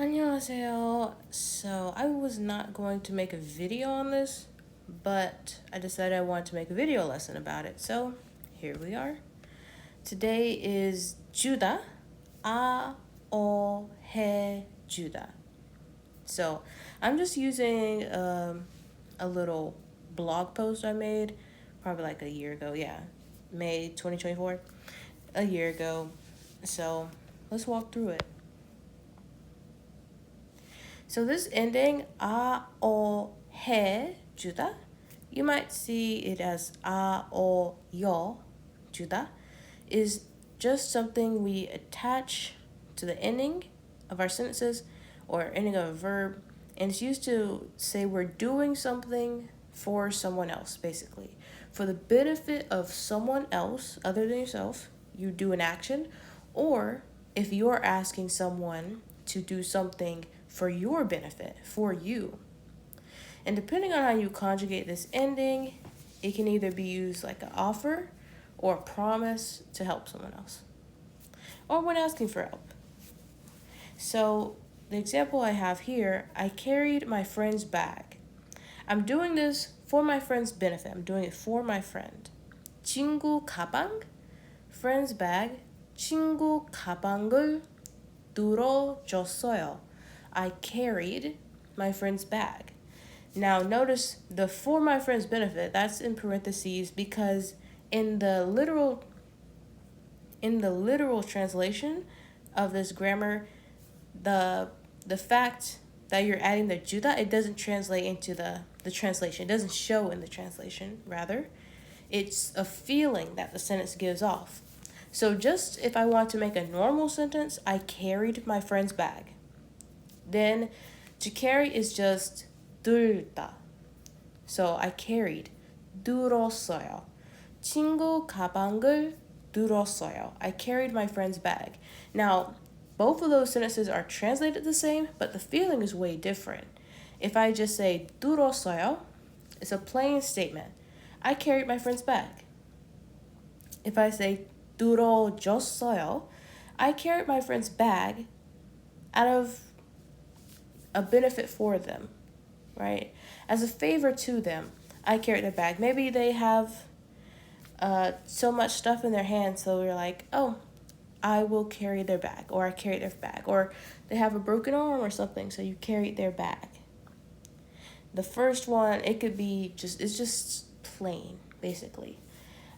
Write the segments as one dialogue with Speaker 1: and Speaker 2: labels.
Speaker 1: 안녕하세요. So I was not going to make a video on this, but I decided I wanted to make a video lesson about it. So here we are. Today is 주다, 아, 어, 해, 주다. So I'm just using a little blog post I made probably like a year ago. Yeah, May 2024, a year ago. So let's walk through it. So this ending, a, o, he, 주다, you might see it as a, o, yo, 주다, is just something we attach to the ending of our sentences or ending of a verb, and it's used to say we're doing something for someone else, basically. For the benefit of someone else other than yourself, you do an action, or if you're asking someone to do something for your benefit, for you. And depending on how you conjugate this ending, it can either be used like an offer or a promise to help someone else, or when asking for help. So, the example I have here, I carried my friend's bag. I'm doing this for my friend's benefit. I'm doing it for my friend. 친구 가방, friend's bag. 친구 가방을 들어줬어요. I carried my friend's bag. Now notice the for my friend's benefit, that's in parentheses because in the literal translation of this grammar, the fact that you're adding the 주다, it doesn't translate into the translation. It doesn't show in the translation, rather. It's a feeling that the sentence gives off. So just if I want to make a normal sentence, I carried my friend's bag. Then to carry is just 들다. So I carried. 들었어요. 친구 가방을 들었어요. I carried my friend's bag. Now, both of those sentences are translated the same, but the feeling is way different. If I just say 들었어요, it's a plain statement. I carried my friend's bag. If I say 들어줬어요, I carried my friend's bag out of a benefit for them, right? As a favor to them, I carried their bag. Maybe they have so much stuff in their hands, so you're like, oh, I will carry their bag, or I carried their bag, or they have a broken arm or something, so you carried their bag. The first one, it could be it's just plain, basically.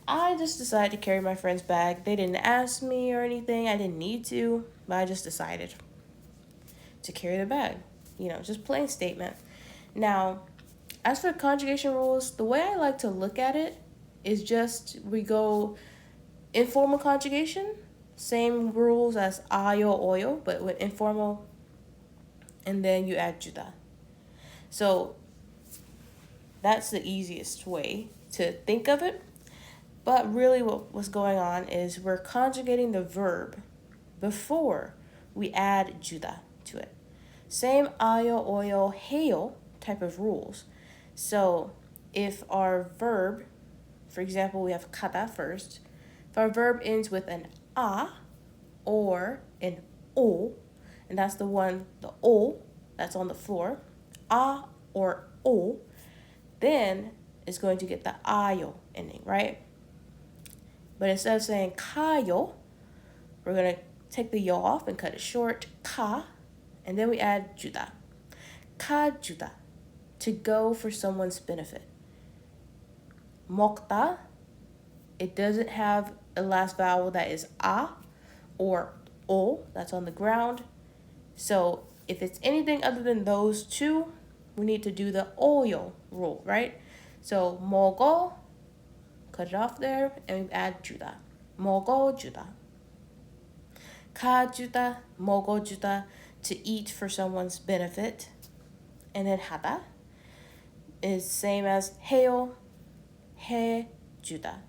Speaker 1: I just decided to carry my friend's bag. They didn't ask me or anything. I didn't need to, but I just decided to carry the bag. Just plain statement. Now, as for conjugation rules, the way I like to look at it is just we go informal conjugation, same rules as ayo, oyo, but with informal, and then you add 주다. So that's the easiest way to think of it. But really what's going on is we're conjugating the verb before we add 주다 to it. Same ayo, oyo, heyo type of rules. So if our verb, for example, we have 가다 first. If our verb ends with an a or an o, and that's the o that's on the floor, a or o, then it's going to get the ayo ending, right? But instead of saying 가요, we're going to take the yo off and cut it short, 가, and then we add 주다. 가주다, to go for someone's benefit. 먹다, it doesn't have a last vowel that is a or o, that's on the ground. So if it's anything other than those two, we need to do the oyo rule, right? So 먹어, cut it off there, and we add 주다. 먹어주다. 가주다, 먹어주다, to eat for someone's benefit. And then 하다 is same as 해요, 해주다,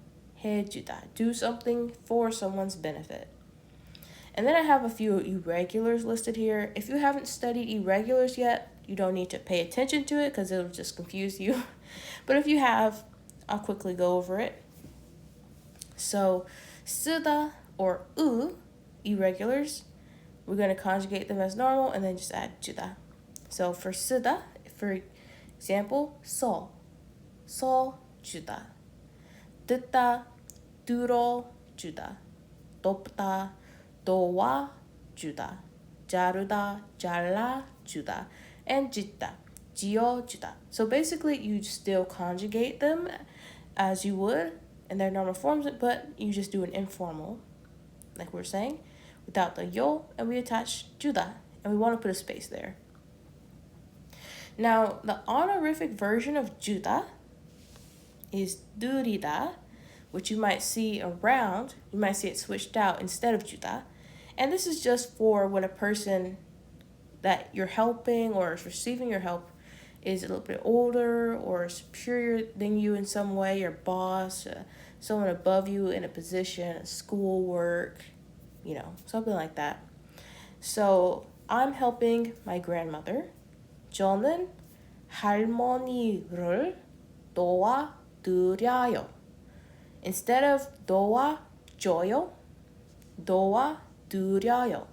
Speaker 1: 해주다. Do something for someone's benefit. And then I have a few irregulars listed here. If you haven't studied irregulars yet, you don't need to pay attention to it because it'll just confuse you. But if you have, I'll quickly go over it. So, 쓰다 or irregulars, we're going to conjugate them as normal and then just add 주다. So for 쓰다, for example, 써 주다. 듣다, 들어주다. 돕다, 도와주다. 자르다, 잘라주다. And 짓다, 지어주다. So basically, you still conjugate them as you would in their normal forms, but you just do an informal, like we're saying, without the yo, and we attach 주다, and we want to put a space there. Now, the honorific version of 주다 is 드리다, which you might see around. You might see it switched out instead of 주다. And this is just for when a person that you're helping or is receiving your help is a little bit older or superior than you in some way, your boss, someone above you in a position, schoolwork, something like that. So I'm helping my grandmother. 저는 할머니를 도와드려요. Instead of 도와줘요, 도와드려요.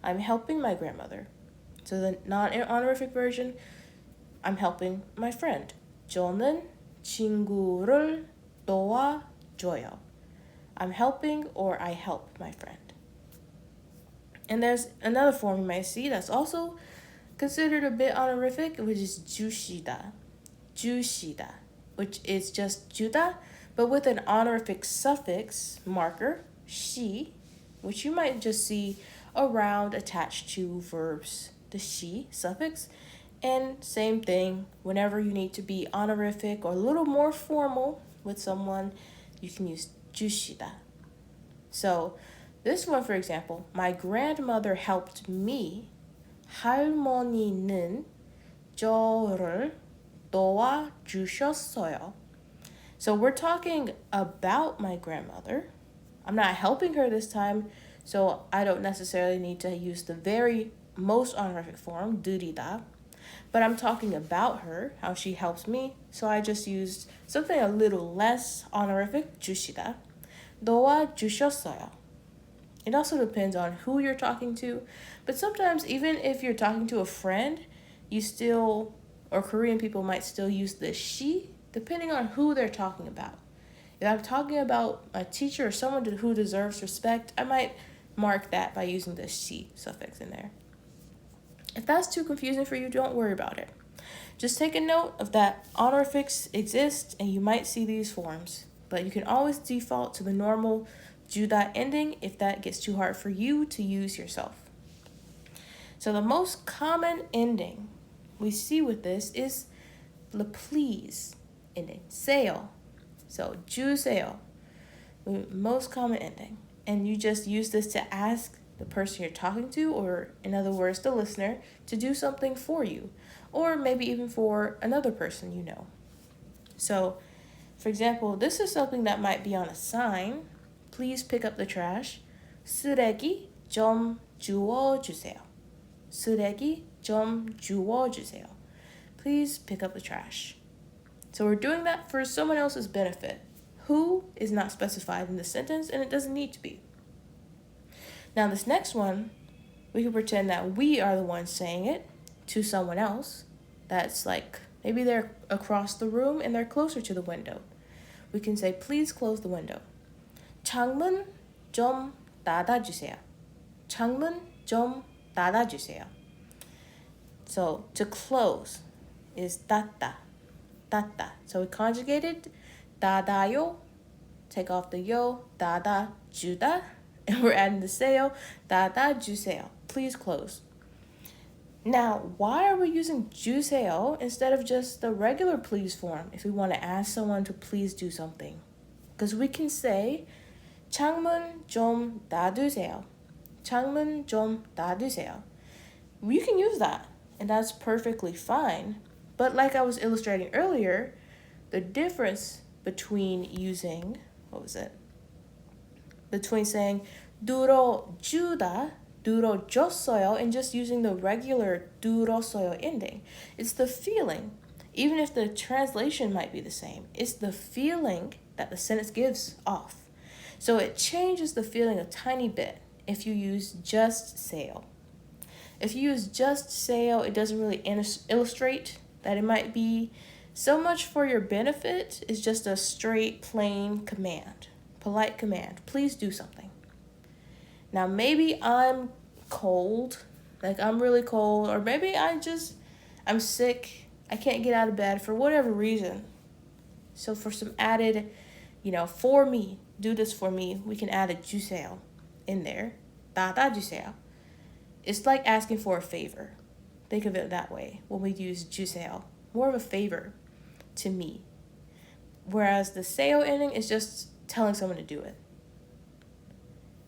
Speaker 1: I'm helping my grandmother. So the non-honorific version, I'm helping my friend. 저는 친구를 도와줘요. I'm helping or I help my friend. And there's another form you might see that's also considered a bit honorific, which is 주시다. 주시다, which is just 주다, but with an honorific suffix marker, 시, which you might just see around attached to verbs, the 시 suffix. And same thing, whenever you need to be honorific or a little more formal with someone, you can use 주시다. So this one, for example, my grandmother helped me. 할머니는 저를 도와주셨어요. So we're talking about my grandmother. I'm not helping her this time, so I don't necessarily need to use the very most honorific form, 드리다. But I'm talking about her, how she helps me, so I just used something a little less honorific, 주시다. 도와주셨어요. It also depends on who you're talking to, but sometimes even if you're talking to a friend, or Korean people might still use the she, depending on who they're talking about. If I'm talking about a teacher or someone who deserves respect, I might mark that by using the she suffix in there. If that's too confusing for you, don't worry about it. Just take a note of that honorifics exist and you might see these forms, but you can always default to the normal 주다 ending if that gets too hard for you to use yourself. So the most common ending we see with this is the please ending, 세요. So 주세요, most common ending. And you just use this to ask the person you're talking to, or in other words, the listener, to do something for you, or maybe even for another person you know. So, for example, this is something that might be on a sign. Please pick up the trash. 쓰레기 좀 주워주세요. 쓰레기 좀 주워주세요. Please pick up the trash. So we're doing that for someone else's benefit. Who is not specified in the sentence, and it doesn't need to be. Now this next one, we can pretend that we are the ones saying it to someone else. That's like, maybe they're across the room and they're closer to the window. We can say, please close the window. 창문 좀 닫아주세요. 창문 좀 닫아주세요. So to close is 닫다, 닫다. So we conjugated 닫아요, take off the yo, 닫아주다, and we're adding the 세요, 닫아주세요. Please close. Now, why are we using 주세요 instead of just the regular please form if we want to ask someone to please do something? Because we can say 창문 좀 닫으세요. 창문 좀 닫으세요. You can use that, and that's perfectly fine. But like I was illustrating earlier, the difference between using, between saying 들어주다, 들어줬어요, and just using the regular 들었어요 ending. It's the feeling. Even if the translation might be the same, it's the feeling that the sentence gives off. So it changes the feeling a tiny bit if you use just 세요. If you use just sale, it doesn't really illustrate that it might be so much for your benefit. It's just a straight, plain command, polite command. Please do something. Now, maybe I'm cold, like I'm really cold, or maybe I'm sick. I can't get out of bed for whatever reason. So for some added, for me, do this for me, we can add a 주세요 in there. 주세요. It's like asking for a favor. Think of it that way when we use 주세요. More of a favor to me. Whereas the sale ending is just telling someone to do it.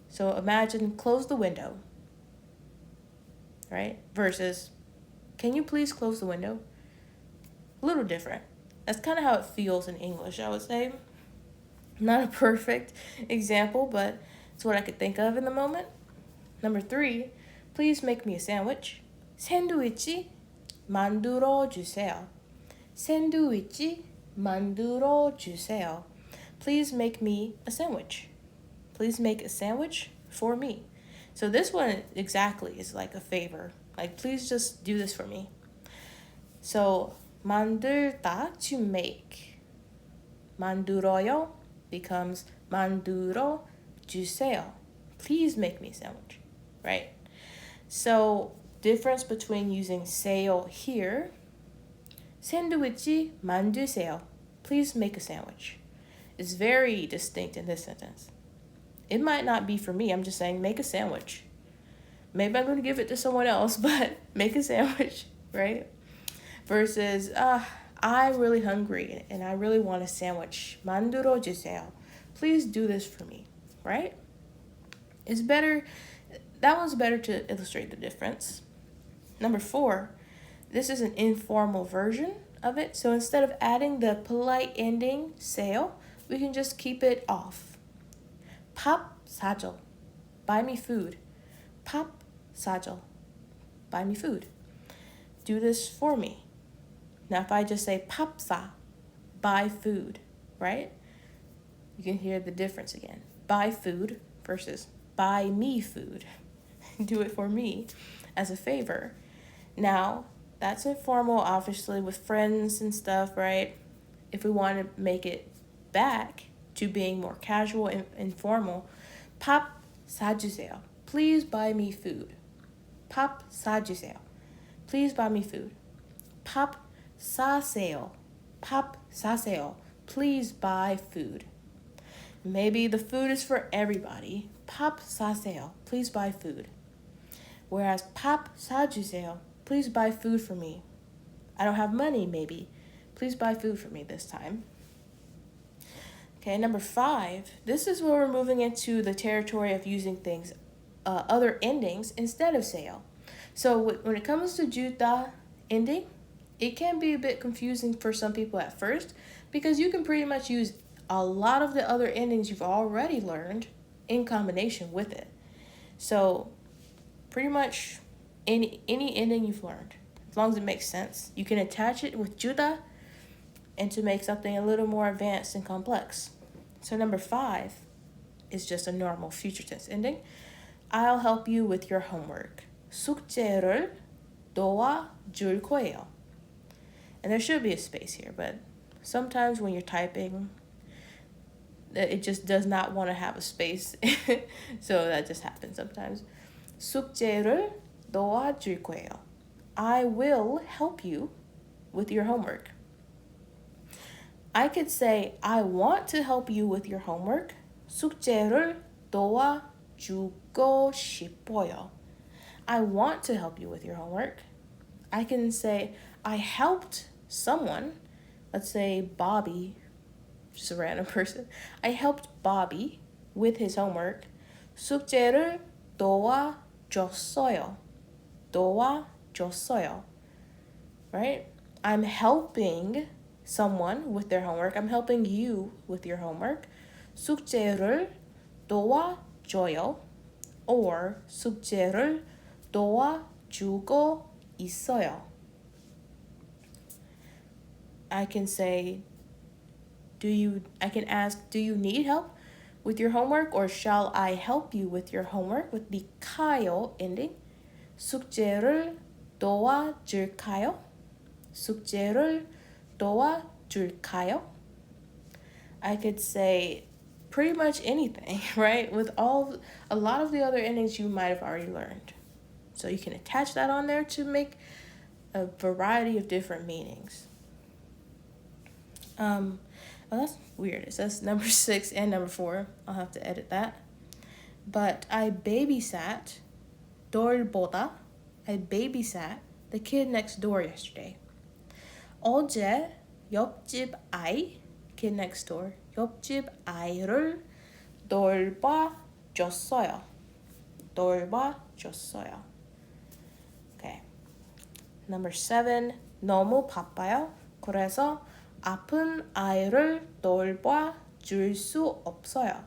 Speaker 1: So imagine close the window, right? Versus, can you please close the window? A little different. That's kind of how it feels in English, I would say. Not a perfect example, but it's what I could think of in the moment. Number 3, please make me a sandwich. 샌드위치 만들어 주세요. 샌드위치 만들어 주세요. Please make me a sandwich. Please make a sandwich for me. So this one exactly is like a favor. Like, please just do this for me. So 만들다, to make. 만들어요 becomes 만들어 주세요. Please make me a sandwich, right? So difference between using 세요 here. 샌드위치 만드세요. Please make a sandwich. It's very distinct in this sentence. It might not be for me. I'm just saying make a sandwich. Maybe I'm going to give it to someone else, but make a sandwich, right? Versus, I'm really hungry and I really want a sandwich. 만들어 주세요. Please do this for me, right? It's better. That one's better to illustrate the difference. Number 4, this is an informal version of it. So instead of adding the polite ending, 세요, we can just keep it off. 밥 사줘. Buy me food. 밥 사줘. Buy me food. Do this for me. Now if I just say 밥 사, buy food, right? You can hear the difference again. Buy food versus buy me food. Do it for me as a favor. Now, that's informal, obviously, with friends and stuff, right? If we want to make it back to being more casual and informal, 밥 사주세요. Please buy me food. 밥 사주세요. Please buy me food. 밥 사세요. 밥 사세요. Please buy food. Maybe the food is for everybody. 밥 사세요. Please buy food. Whereas 밥 사주세요. Please buy food for me. I don't have money, maybe. Please buy food for me this time. Okay, number 5. This is where we're moving into the territory of using things, other endings instead of 세요. So when it comes to 주다 ending, it can be a bit confusing for some people at first because you can pretty much use a lot of the other endings you've already learned in combination with it. So pretty much any ending you've learned, as long as it makes sense, you can attach it with 주다 and to make something a little more advanced and complex. So number 5 is just a normal future tense ending. I'll help you with your homework. 숙제를 도와줄 거예요. And there should be a space here, but sometimes when you're typing, it just does not want to have a space. So that just happens sometimes. 숙제를 도와줄 거예요. I will help you with your homework. I could say, I want to help you with your homework. 숙제를 도와주고 싶어요. I want to help you with your homework. I can say, I helped someone, let's say Bobby, just a random person. I helped Bobby with his homework. 숙제를 도와줬어요. 도와줬어요. Right? I'm helping someone with their homework. I'm helping you with your homework. 숙제를 도와줘요. Or 숙제를 도와주고 있어요. I can say, I can ask, do you need help with your homework? Or shall I help you with your homework with the 가요 ending? 숙제를 도와줄까요? 숙제를 도와줄까요? I could say pretty much anything, right? With a lot of the other endings you might have already learned. So you can attach that on there to make a variety of different meanings. Oh, that's weird. It says number 6 and number 4. I'll have to edit that. But I babysat the kid next door yesterday. 어제 옆집 아이, kid next door, 옆집 아이를 돌봐줬어요. Okay. Number 7, 너무 바빠요. 그래서 아픈 아이를 돌봐줄 수 없어요.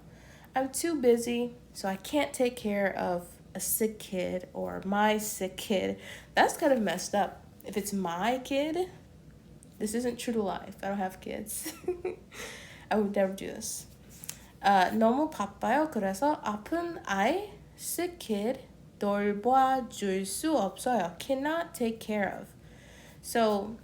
Speaker 1: I'm too busy, so I can't take care of a sick kid or my sick kid. That's kind of messed up. If it's my kid, this isn't true to life. I don't have kids. I would never do this. 너무 바빠요. 그래서 아픈 아이, sick kid, 돌봐줄 수 없어요. Cannot take care of. So,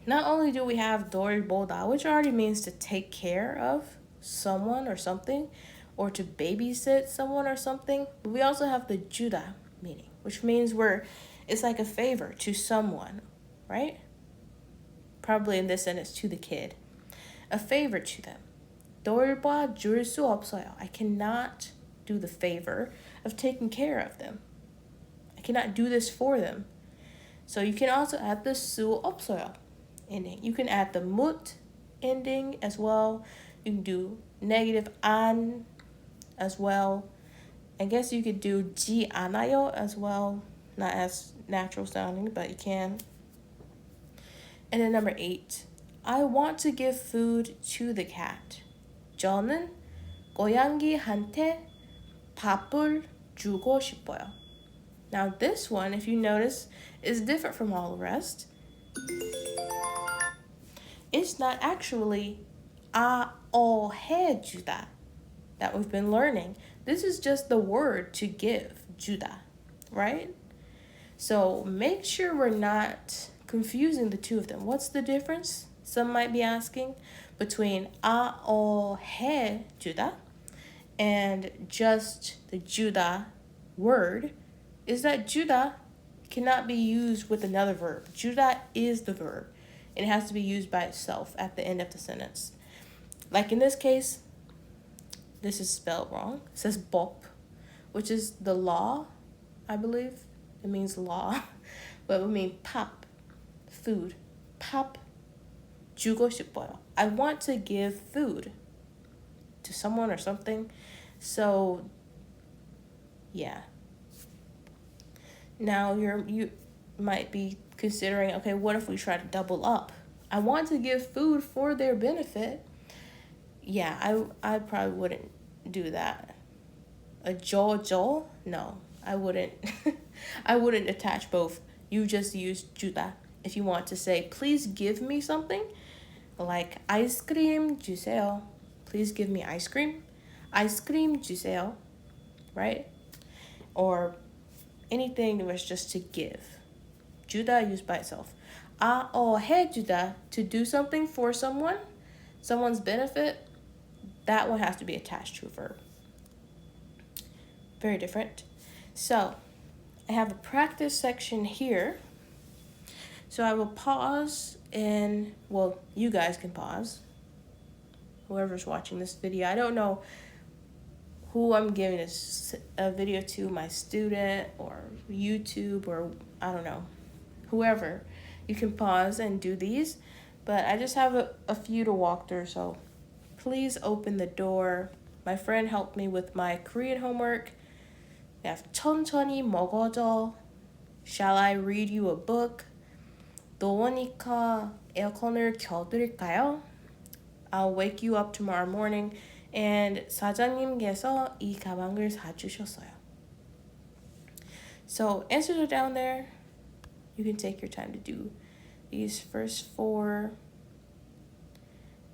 Speaker 1: not only do we have 돌보다, which already means to take care of someone or something, or to babysit someone or something, but we also have the 주다 meaning, which means it's like a favor to someone, right? Probably in this sentence to the kid. A favor to them. 돌봐줄 수 없어요. I cannot do the favor of taking care of them. I cannot do this for them. So you can also add the 수 없어요 ending. You can add the 못 ending as well. You can do negative 안 as well. I guess you could do 지 않아요 as well. Not as natural sounding, but you can. And then number 8. I want to give food to the cat. 저는 고양이한테 밥을 주고 싶어요. Now this one, if you notice, is different from all the rest. It's not actually 해주다 that we've been learning. This is just the word to give, 주다, right? So make sure we're not confusing the two of them. What's the difference? Some might be asking between 해주다 and just the 주다 word is that 주다 cannot be used with another verb. 주다 is the verb. It has to be used by itself at the end of the sentence. Like in this case, this is spelled wrong. It says 법, which is the law, I believe. It means law, but it would mean 밥, food. 밥 주고 싶어요. I want to give food to someone or something. So, yeah. Now you might be considering, okay, what if we try to double up? I want to give food for their benefit. Yeah, I probably wouldn't do that. A jojo? No, I wouldn't. I wouldn't attach both. You just use 주다. If you want to say, please give me something, like 아이스크림 주세요. Please give me ice cream. 아이스크림 주세요, right? Or anything that was just to give. 주다 used by itself. 해주다, to do something for someone's benefit, that one has to be attached to a verb. Very different. So, I have a practice section here. So I will pause and, well, you guys can pause. Whoever's watching this video. I don't know who I'm giving this a video to, my student or YouTube or I don't know, whoever. You can pause and do these, but I just have a few to walk through, so please open the door. My friend helped me with my Korean homework. We have 천천히 먹어줘. Shall I read you a book? 더우니까 에어컨을 켜드릴까요? I'll wake you up tomorrow morning. And 사장님께서 이 가방을 사주셨어요. So answers are down there. You can take your time to do these first 4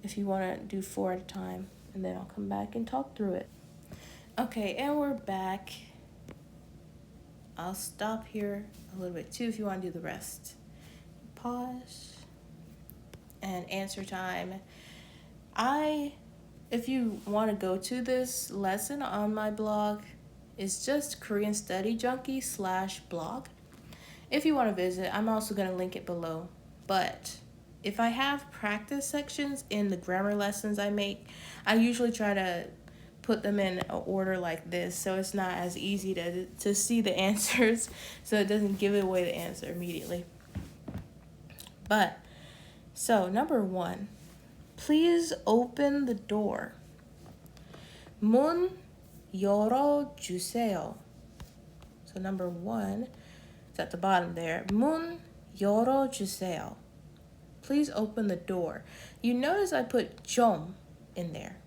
Speaker 1: if you want to do 4 at a time. And then I'll come back and talk through it. Okay, and we're back. I'll stop here a little bit too if you want to do the rest. Pause and answer time. If you want to go to this lesson on my blog, it's just Korean Study Junkie /blog. If you want to visit, I'm also going to link it below. But if I have practice sections in the grammar lessons I make, I usually try to put them in an order like this so it's not as easy to see the answers, so it doesn't give away the answer immediately. But, so number 1, please open the door. 문 열어주세요. So number 1, it's at the bottom there. 문 열어주세요. Please open the door. You notice I put 좀 in there.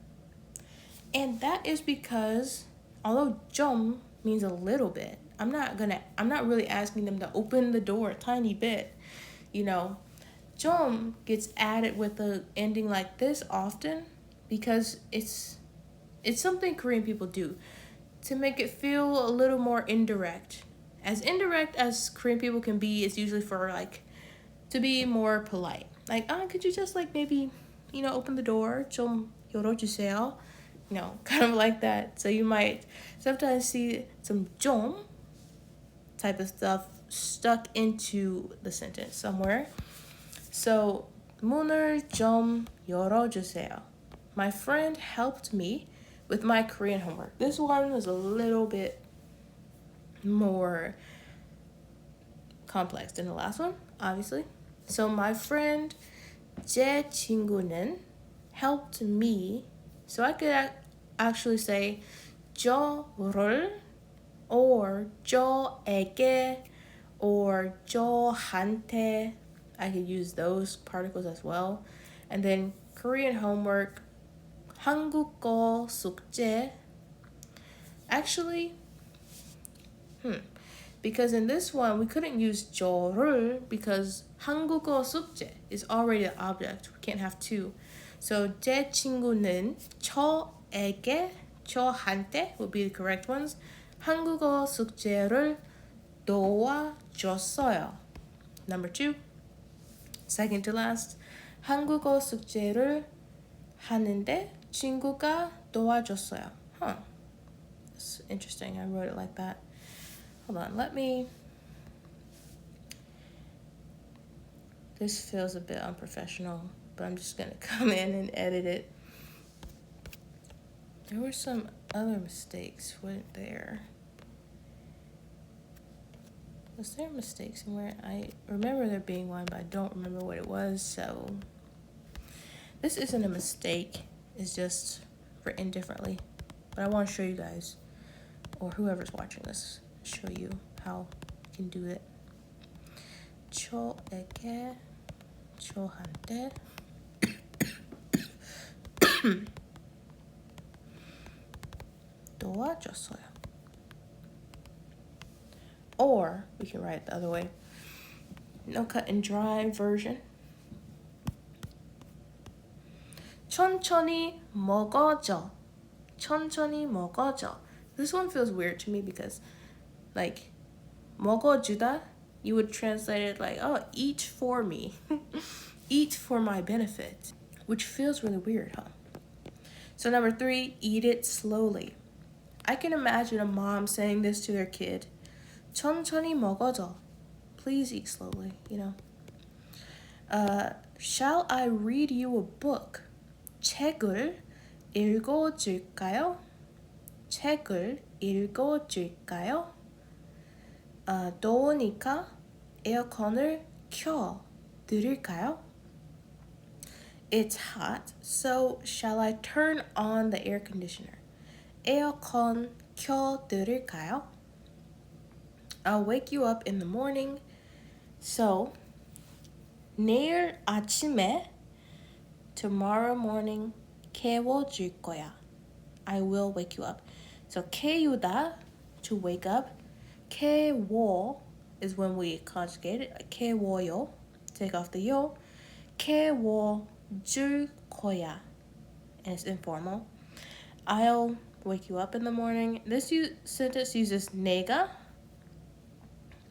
Speaker 1: And that is because although 좀 means a little bit, I'm not really asking them to open the door a tiny bit. You know, 좀 gets added with the ending like this often because it's something Korean people do to make it feel a little more indirect. As indirect as Korean people can be, it's usually for like to be more polite. Like, could you just like maybe, open the door? 좀 열어주세요. Kind of like that. So you might sometimes see some 좀 type of stuff stuck into the sentence somewhere. So 문을 좀 열어주세요. My friend helped me with my Korean homework. This one was a little bit more complex than the last one, obviously. So my friend, 제 친구는, helped me. So I could actually say 저를 or 저에게 or 저한테. I could use those particles as well. And then Korean homework, 한국어 숙제. Actually, because in this one we couldn't use 저를 because 한국어 숙제 is already an object. We can't have two. So 제 친구는 저에게, 저한테 would be the correct ones. 한국어 숙제를 도와줬어요. Number 2, second to last. 한국어 숙제를 하는데 친구가 도와줬어요. That's interesting. I wrote it like that. Hold on, this feels a bit unprofessional, but I'm just gonna come in and edit it. There were some other mistakes, weren't there? Was there a mistake somewhere? I remember there being one, but I don't remember what it was, so this isn't a mistake, it's just written differently. But I want to show you guys, or whoever's watching this, show you how you can do it. 저에게, 저한테 도와줬어요. Or we can write it the other way. No cut and dry version. 천천히 먹어줘. 천천히 먹어줘. This one feels weird to me because, like, 먹어주다, you would translate it like, eat for me. Eat for my benefit. Which feels really weird, huh? So number 3, eat it slowly. I can imagine a mom saying this to their kid. 천천히 먹어줘. Please eat slowly, Shall I read you a book? 책을 읽어줄까요? 책을 읽어줄까요? 더우니까 에어컨을 켜 드릴까요? It's hot, so shall I turn on the air conditioner? 에어컨 켜 드릴까요? I'll wake you up in the morning. So, 내일 아침에, tomorrow morning, 깨워줄 거야. I will wake you up. So, 깨우다, to wake up. 깨워 is when we conjugate it. 깨워요, take off the 요. 깨워줄 거야. And it's informal. I'll wake you up in the morning. This sentence uses 내가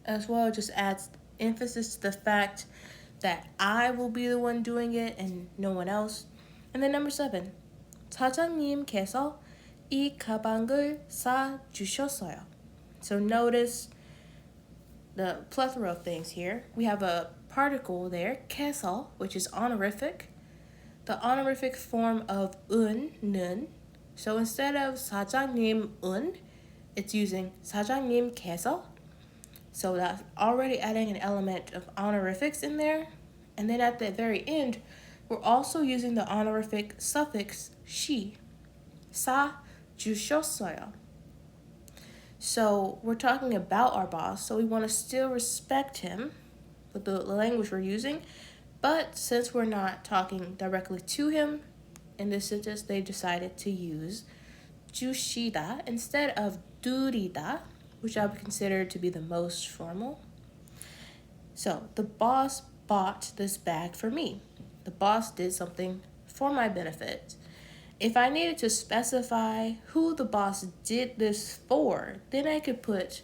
Speaker 1: as well. It just adds emphasis to the fact that I will be the one doing it and no one else. And then number 7, 사장님께서 이 가방을 사주셨어요. So notice the plethora of things here. We have a particle there, 께서, which is honorific. The honorific form of 는. So instead of 사장님은, it's using 사장님께서. So that's already adding an element of honorifics in there. And then at the very end, we're also using the honorific suffix 시. 사주셨어요. So we're talking about our boss, so we want to still respect him with the language we're using. But since we're not talking directly to him, in this sentence, they decided to use 주시다 instead of 드리다, which I would consider to be the most formal. So the boss bought this bag for me. The boss did something for my benefit. If I needed to specify who the boss did this for, then I could put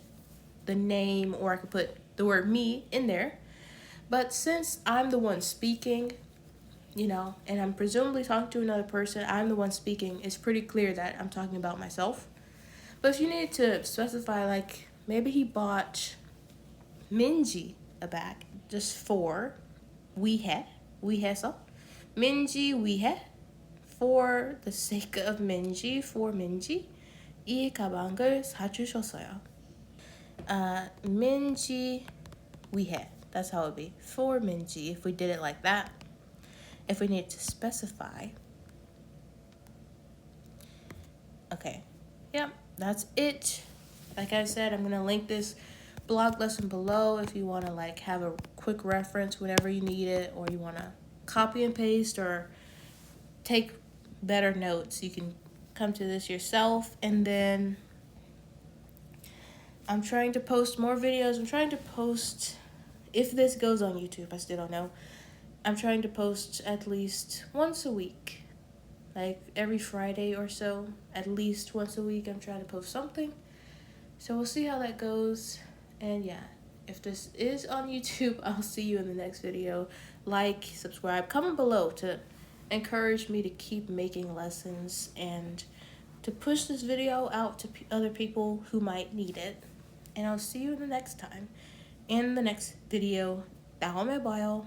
Speaker 1: the name or I could put the word me in there. But since I'm the one speaking, and I'm presumably talking to another person, I'm the one speaking, it's pretty clear that I'm talking about myself. But if you need to specify, like maybe he bought Minji a bag just for 위해서 위해 for the sake of Minji, for Minji 이 가방을 사주셨어요. Minji 위해, that's how it would be, for Minji, if we did it like that. If we need to specify. Okay, yep, that's it. Like I said, I'm gonna link this blog lesson below if you want to like have a quick reference whenever you need it, or you want to copy and paste or take better notes. You can come to this yourself. And then I'm trying to post more videos. I'm trying to post, if this goes on YouTube, I still don't know, I'm trying to post at least once a week, like every Friday or so. At least once a week I'm trying to post something. So we'll see how that goes. And yeah, if this is on YouTube, I'll see you in the next video. Like, subscribe, comment below to encourage me to keep making lessons and to push this video out to other people who might need it. And I'll see you in the next time. In the next video. 다음에 봐요.